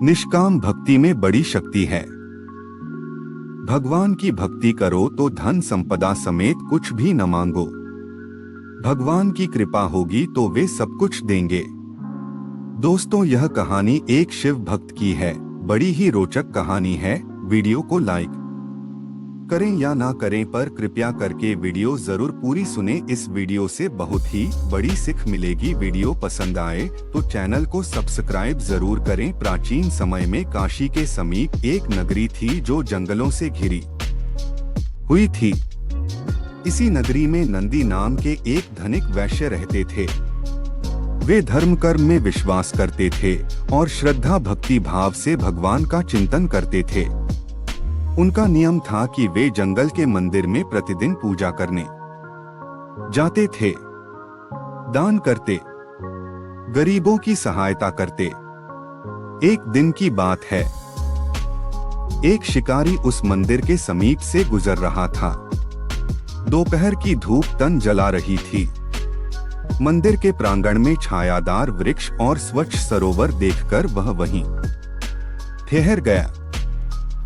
निष्काम भक्ति में बड़ी शक्ति है। भगवान की भक्ति करो तो धन संपदा समेत कुछ भी न मांगो। भगवान की कृपा होगी तो वे सब कुछ देंगे। दोस्तों, यह कहानी एक शिव भक्त की है। बड़ी ही रोचक कहानी है। वीडियो को लाइक करें या ना करें, पर कृपया करके वीडियो जरूर पूरी सुने। इस वीडियो से बहुत ही बड़ी सीख मिलेगी। वीडियो पसंद आए तो चैनल को सब्सक्राइब जरूर करें। प्राचीन समय में काशी के समीप एक नगरी थी जो जंगलों से घिरी हुई थी। इसी नगरी में नंदी नाम के एक धनिक वैश्य रहते थे। वे धर्म कर्म में विश्वास करते थे और श्रद्धा भक्ति भाव से भगवान का चिंतन करते थे। उनका नियम था कि वे जंगल के मंदिर में प्रतिदिन पूजा करने जाते थे, दान करते, गरीबों की सहायता करते। एक दिन की बात है, एक शिकारी उस मंदिर के समीप से गुजर रहा था। दोपहर की धूप तन जला रही थी। मंदिर के प्रांगण में छायादार वृक्ष और स्वच्छ सरोवर देखकर वह वहीं ठहर गया।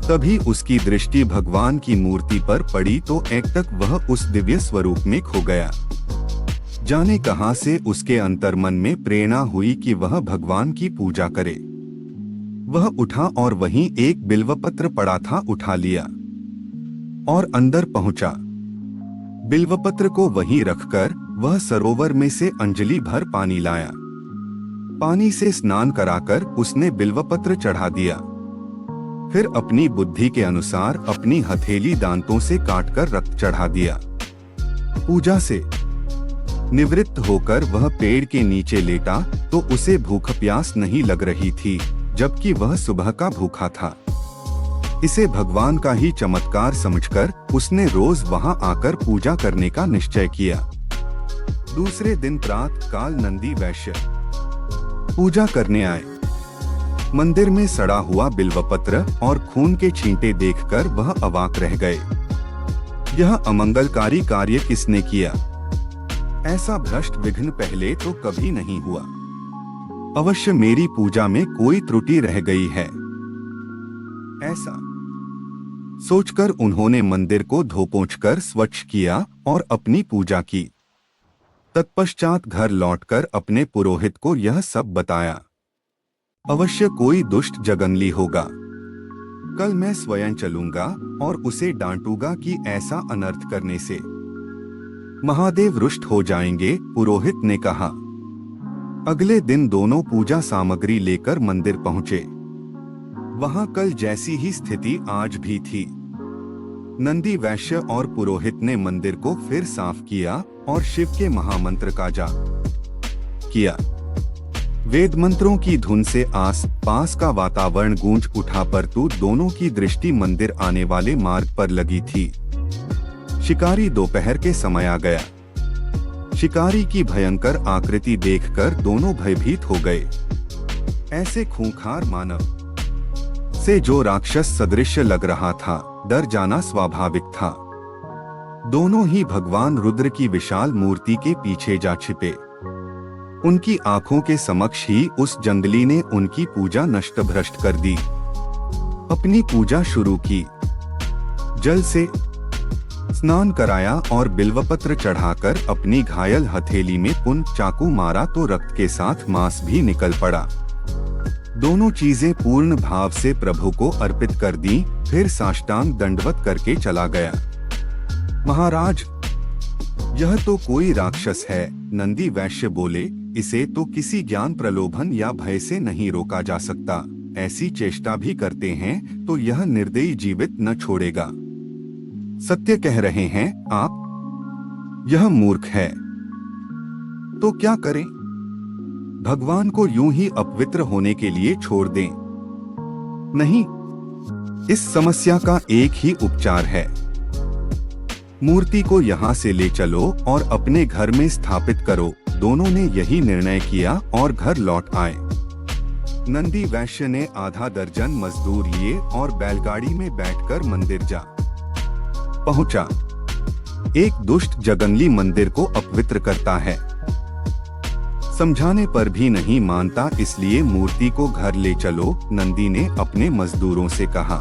तभी उसकी दृष्टि भगवान की मूर्ति पर पड़ी तो एकटक वह उस दिव्य स्वरूप में खो गया। जाने कहां से उसके अंतर्मन में प्रेरणा हुई कि वह भगवान की पूजा करे। वह उठा और वहीं एक बिल्वपत्र पड़ा था उठा लिया और अंदर पहुंचा। बिल्वपत्र को वहीं रखकर वह सरोवर में से अंजलि भर पानी लाया। पानी से स्नान कराकर उसने बिल्वपत्र चढ़ा दिया। फिर अपनी बुद्धि के अनुसार अपनी हथेली दांतों से काटकर रक्त चढ़ा दिया। पूजा से निवृत्त होकर वह पेड़ के नीचे लेटा तो उसे भूख प्यास नहीं लग रही थी, जबकि वह सुबह का भूखा था। इसे भगवान का ही चमत्कार समझकर उसने रोज वहां आकर पूजा करने का निश्चय किया। दूसरे दिन प्रातः काल नंदी वैश्य पूजा करने आए। मंदिर में सड़ा हुआ बिल्वपत्र और खून के छींटे देखकर वह अवाक रह गए। यह अमंगलकारी कार्य किसने किया? ऐसा भ्रष्ट विघ्न पहले तो कभी नहीं हुआ। अवश्य मेरी पूजा में कोई त्रुटि रह गई है। ऐसा सोचकर उन्होंने मंदिर को धोपोंछकर स्वच्छ किया और अपनी पूजा की। तत्पश्चात घर लौटकर अपने पुरोहित को यह सब बताया। अवश्य कोई दुष्ट जगनली होगा। कल मैं स्वयं चलूंगा और उसे डांटूंगा कि ऐसा अनर्थ करने से महादेव रुष्ट हो जाएंगे, पुरोहित ने कहा। अगले दिन दोनों पूजा सामग्री लेकर मंदिर पहुंचे। वहां कल जैसी ही स्थिति आज भी थी। नंदी वैश्य और पुरोहित ने मंदिर को फिर साफ किया और शिव के महामंत्र का जाप किया। वेद मंत्रों की धुन से आस पास का वातावरण गूंज उठा, परंतु दोनों की दृष्टि मंदिर आने वाले मार्ग पर लगी थी। शिकारी दोपहर के समय आ गया। शिकारी की भयंकर आकृति देखकर दोनों भयभीत हो गए। ऐसे खूंखार मानव से जो राक्षस सदृश लग रहा था, डर जाना स्वाभाविक था। दोनों ही भगवान रुद्र की विशाल मूर्ति के पीछे जा छिपे। उनकी आंखों के समक्ष ही उस जंगली ने उनकी पूजा नष्ट भ्रष्ट कर दी। अपनी पूजा शुरू की। जल से स्नान कराया और बिल्वपत्र चढ़ाकर अपनी घायल हथेली में पुनः चाकू मारा तो रक्त के साथ मांस भी निकल पड़ा। दोनों चीजें पूर्ण भाव से प्रभु को अर्पित कर दी, फिर साष्टांग दंडवत करके चला गया। महाराज, यह तो कोई राक्षस है, नंदी वैश्य बोले। इसे तो किसी ज्ञान प्रलोभन या भय से नहीं रोका जा सकता। ऐसी चेष्टा भी करते हैं तो यह निर्दयी जीवित न छोड़ेगा। सत्य कह रहे हैं आप। यह मूर्ख है तो क्या करें? भगवान को यूं ही अपवित्र होने के लिए छोड़ दें? नहीं, इस समस्या का एक ही उपचार है। मूर्ति को यहाँ से ले चलो और अपने घर में स्थापित करो। दोनों ने यही निर्णय किया और घर लौट आए। नंदी वैश्य ने आधा दर्जन मजदूर लिए और बैलगाड़ी में बैठकर मंदिर जा पहुंचा। एक दुष्ट जगनली मंदिर को अपवित्र करता है। समझाने पर भी नहीं मानता, इसलिए मूर्ति को घर ले चलो, नंदी ने अपने मजदूरों से कहा।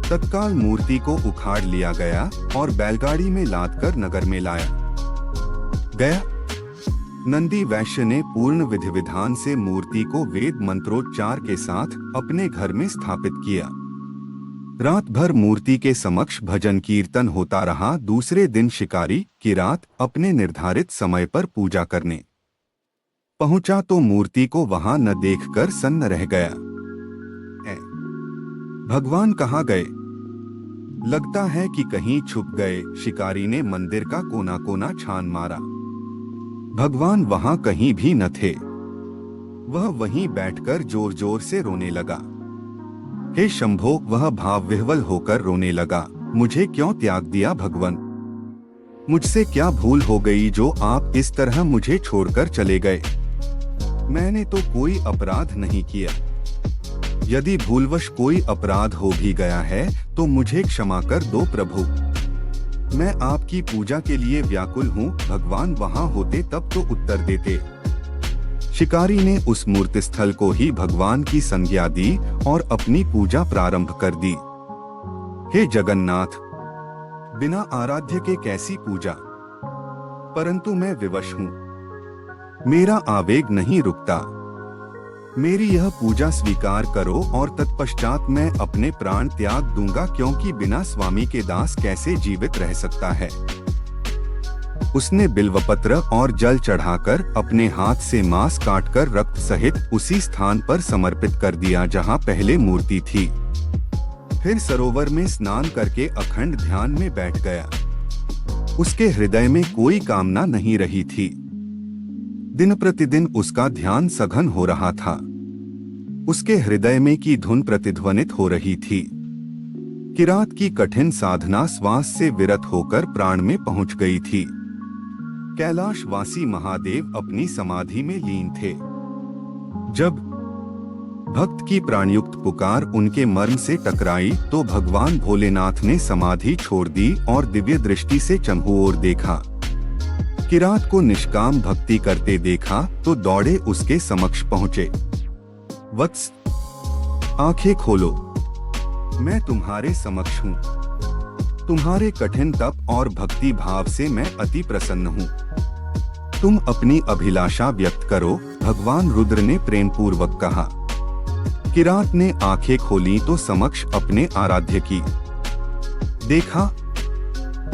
तत्काल मूर्ति को उखाड़ लिया गया और बैलगाड़ी में लादकर नगर में लाया गया। नंदी वैश्य ने पूर्ण विधि विधान से मूर्ति को वेद मंत्रोच्चार के साथ अपने घर में स्थापित किया। रात भर मूर्ति के समक्ष भजन कीर्तन होता रहा। दूसरे दिन शिकारी किरात अपने निर्धारित समय पर पूजा करने पहुंचा तो मूर्ति को वहां न देखकर सन्न रह गया। भगवान कहाँ गए? लगता है कि कहीं छुप गए। शिकारी ने मंदिर का कोना कोना छान मारा, भगवान वहां कहीं भी न थे। वह वहीं बैठकर जोर जोर से रोने लगा। हे शंभो, वह भाव विह्वल होकर रोने लगा। मुझे क्यों त्याग दिया भगवान? मुझसे क्या भूल हो गई जो आप इस तरह मुझे छोड़कर चले गए? मैंने तो कोई अपराध नहीं किया। यदि भूलवश कोई अपराध हो भी गया है तो मुझे क्षमा कर दो प्रभु। मैं आपकी पूजा के लिए व्याकुल हूँ। भगवान वहां होते तब तो उत्तर देते। शिकारी ने उस मूर्ति स्थल को ही भगवान की संज्ञा दी और अपनी पूजा प्रारंभ कर दी। हे जगन्नाथ, बिना आराध्य के कैसी पूजा? परंतु मैं विवश हूँ, मेरा आवेग नहीं रुकता। मेरी यह पूजा स्वीकार करो और तत्पश्चात मैं अपने प्राण त्याग दूंगा, क्योंकि बिना स्वामी के दास कैसे जीवित रह सकता है। उसने बिल्वपत्र और जल चढ़ाकर अपने हाथ से मांस काटकर रक्त सहित उसी स्थान पर समर्पित कर दिया जहां पहले मूर्ति थी। फिर सरोवर में स्नान करके अखंड ध्यान में बैठ गया। उसके हृदय में कोई कामना नहीं रही थी। दिन प्रतिदिन उसका ध्यान सघन हो रहा था। उसके हृदय में की धुन प्रतिध्वनित हो रही थी। किरात की कठिन साधना श्वास से विरत होकर प्राण में पहुंच गई थी। कैलाशवासी महादेव अपनी समाधि में लीन थे। जब भक्त की प्राणयुक्त पुकार उनके मर्म से टकराई तो भगवान भोलेनाथ ने समाधि छोड़ दी और दिव्य दृष्टि से चंहू ओर देखा। किरात को निष्काम भक्ति करते देखा तो दौड़े उसके समक्ष पहुंचे। वत्स, आंखें खोलो, मैं तुम्हारे समक्ष हूँ। तुम्हारे कठिन तप और भक्ति भाव से मैं अति प्रसन्न हूँ। तुम अपनी अभिलाषा व्यक्त करो, भगवान रुद्र ने प्रेम पूर्वक कहा। किरात ने आंखें खोली तो समक्ष अपने आराध्य की देखा।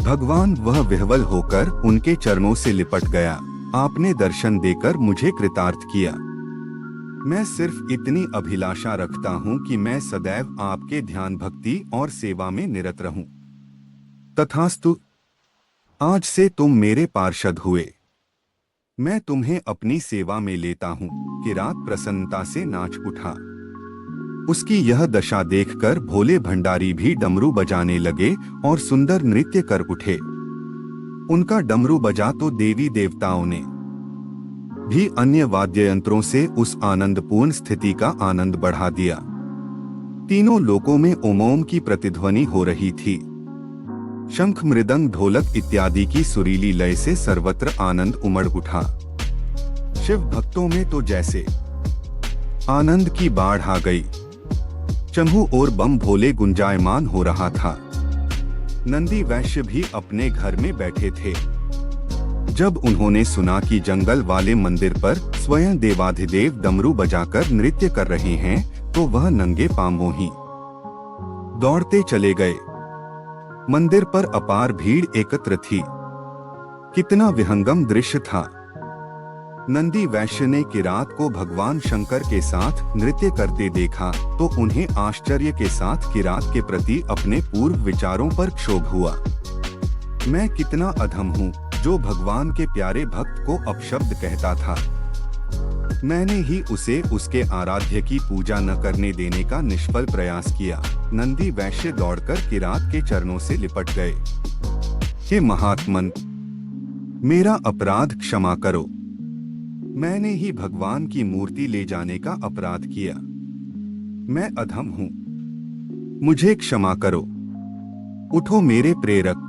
भगवान वह विह्वल होकर उनके चरणों से लिपट गया। आपने दर्शन देकर मुझे कृतार्थ किया। मैं सिर्फ इतनी अभिलाषा रखता हूँ कि मैं सदैव आपके ध्यान भक्ति और सेवा में निरत रहूं। तथास्तु, आज से तुम मेरे पार्षद हुए। मैं तुम्हें अपनी सेवा में लेता हूँ। किरात प्रसन्नता से नाच उठा। उसकी यह दशा देखकर भोले भंडारी भी डमरू बजाने लगे और सुंदर नृत्य कर उठे। उनका डमरू बजा तो देवी देवताओं ने भी अन्य वाद्य यंत्रों से उस आनंदपूर्ण स्थिति का आनंद बढ़ा दिया। तीनों लोकों में ओम ओम की प्रतिध्वनि हो रही थी। शंख, मृदंग, ढोलक इत्यादि की सुरीली लय से सर्वत्र आनंद उमड़ उठा। शिव भक्तों में तो जैसे आनंद की बाढ़ आ गई। चंहू और बम भोले गुंजायमान हो रहा था। नंदी वैश्य भी अपने घर में बैठे थे। जब उन्होंने सुना कि जंगल वाले मंदिर पर स्वयं देवाधिदेव डमरू बजाकर नृत्य कर रहे हैं तो वह नंगे पांवों ही दौड़ते चले गए। मंदिर पर अपार भीड़ एकत्र थी। कितना विहंगम दृश्य था। नंदी वैश्य ने किरात को भगवान शंकर के साथ नृत्य करते देखा तो उन्हें आश्चर्य के साथ किरात के प्रति अपने पूर्व विचारों पर क्षोभ हुआ। मैं कितना अधम हूँ जो भगवान के प्यारे भक्त को अपशब्द कहता था। मैंने ही उसे उसके आराध्य की पूजा न करने देने का निष्फल प्रयास किया। नंदी वैश्य दौड़कर किरात के चरणों से लिपट गए। हे महात्मन, मेरा अपराध क्षमा करो। मैंने ही भगवान की मूर्ति ले जाने का अपराध किया। मैं अधम हूँ, मुझे क्षमा करो। उठो मेरे प्रेरक।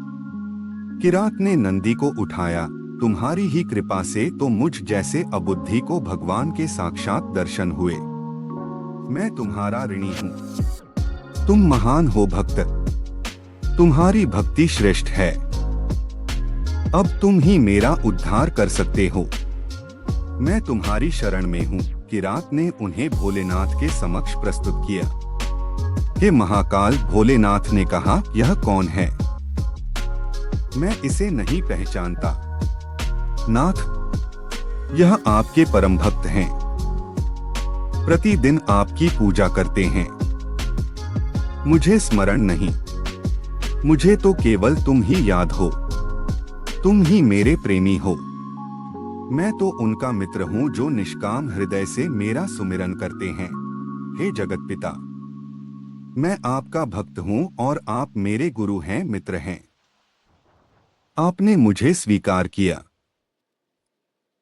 किरात ने नंदी को उठाया, तुम्हारी ही कृपा से तो मुझ जैसे अबुद्धि को भगवान के साक्षात दर्शन हुए। मैं तुम्हारा ऋणी हूँ। तुम महान हो भक्त, तुम्हारी भक्ति श्रेष्ठ है। अब तुम ही मेरा उद्धार कर सकते हो। मैं तुम्हारी शरण में हूँ। किरात ने उन्हें भोलेनाथ के समक्ष प्रस्तुत किया। हे महाकाल, भोलेनाथ ने कहा, यह कौन है? मैं इसे नहीं पहचानता। नाथ, यह आपके परम भक्त हैं। प्रतिदिन आपकी पूजा करते हैं। मुझे स्मरण नहीं। मुझे तो केवल तुम ही याद हो। तुम ही मेरे प्रेमी हो। मैं तो उनका मित्र हूँ जो निष्काम हृदय से मेरा सुमिरन करते हैं। हे जगतपिता, मैं आपका भक्त हूँ और आप मेरे गुरु हैं, मित्र हैं। आपने मुझे स्वीकार किया।